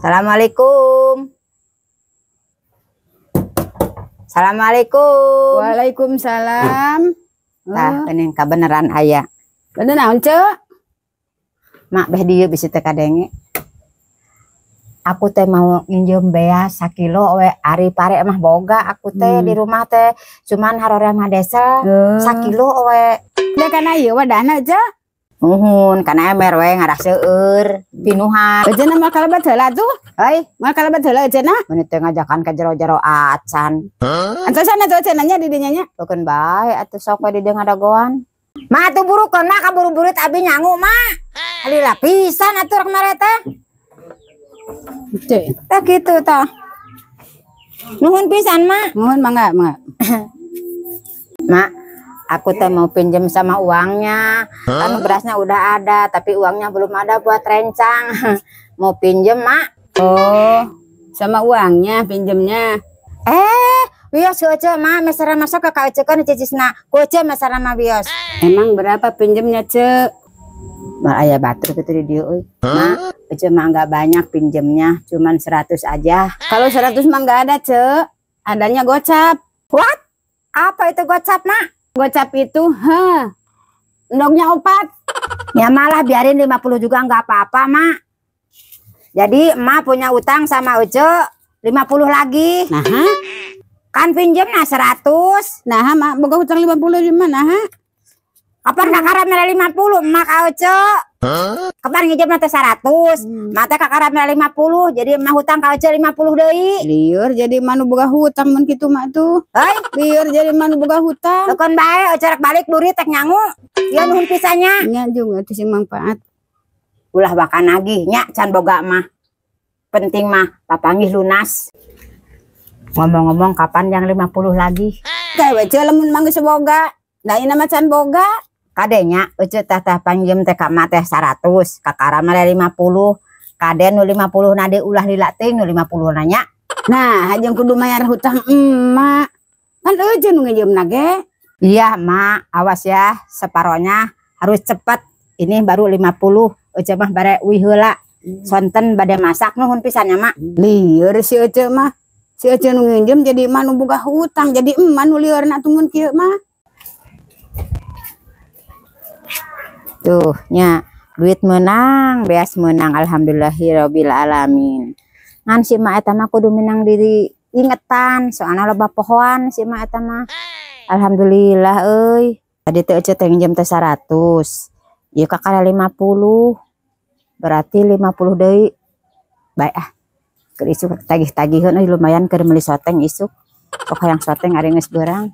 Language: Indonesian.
Assalamualaikum. Assalamualaikum. Waalaikumsalam. Tah, kening kabeneran aya. Bener naon, Cek? Mak beh dieu bisi teh kadenge. Aku teh mau nginjem beas 1 kilo we ari pare mah boga aku teh di rumah teh cuman harore mah desel 1 kilo we. Da kana ieu wadahna, Cek. Nuhun kana emer we ngarah seueur pinuhan. Ejena mah kalabat heula tuh. Heuy, Mah kalabat heula ejena. mun teh ngajakan ka jero-jero acan. Atuh sana tuh cenanya di dinya nya. Bukan bae atuh sok we di dieu ngadagoan. Ma atuh burukeun mah kaburu-buru abi nyangu mah. Alila pisan atuh rek mare teh. Cek. Tah kitu tah. Nuhun pisan mak. Mohon mangga. Mak, aku teh mau pinjem sama uangnya. Kan berasnya udah ada, tapi uangnya belum ada buat rencang. Mau pinjem mak. Oh, sama uangnya pinjemnya. Bios kuece mak, mesara masuk ke kaucekan cicisna. Kuece mesara mah bios. Emang berapa pinjemnya, Cek? Mal aya batur gitu di dieu euy. Mak, kuece mah enggak banyak pinjemnya, cuman 100 aja. Kalau 100 mah enggak ada, Cek. Adanya gocap. What? Apa itu gocap mak? Gocap itu, endongnya 4. Ya malah biarin 50 juga enggak apa-apa mak. Jadi emak punya utang sama Uce 50 lagi. Nah, Kan pinjem nah 100. nah mak boga hutang 50 di mana, Kapan kakara mela 50 emak ka Uce? Kapan nginjem teh 100. Mak teh kakara mela 50. Jadi emak hutang ka Uce 50 deui. liur jadi manu boga hutang mun kitu mak tuh. Heuy, Liur jadi manu boga hutang. tekan bae Uce rek balik durit tek nyangu. Ieu nuhun pisannya. Nya juga itu sing manfaat. Ulah bakan lagi nya can boga mah. Penting mah papanggih lunas. Ngomong-ngomong kapan yang 50 lagi? Kayak wece lamun mangga seboga. Da ina macan boga. Kadenya Uce teh panjem teh ka emak teh 100, kakara mah 50. Kade nu 50 nade ulah lila teuing nu 50 nanya. Nah, hajeng kudu mayar hutang emak. Kan eueuh nu ngejemna ge. Iya mak, awas ya separohnya harus cepet. Ini baru 50. Uce mah bare uih heula. Sonten bade masak nuhun pisannya mak. Liur si Ece mah. Si Ece nu nginjem jadi emak nu boga hutang. Jadi emak nu liurna tunggun kieu mah. Tuh nya duit menang, beas menang, alhamdulillahirabbil alamin. Ngan si mak eta mah kudu minang diri ingetan, soalna loba pohoan si mak eta mah. Alhamdulillah euy. Tadi teh Ece teh nginjem teh 100. Ieu kakara 50. Berarti 50 deui. Bae keur isuk tagih-tagiheun euy lumayan keur meuli soteng isuk. Sok hayang soteng ari geus beurang.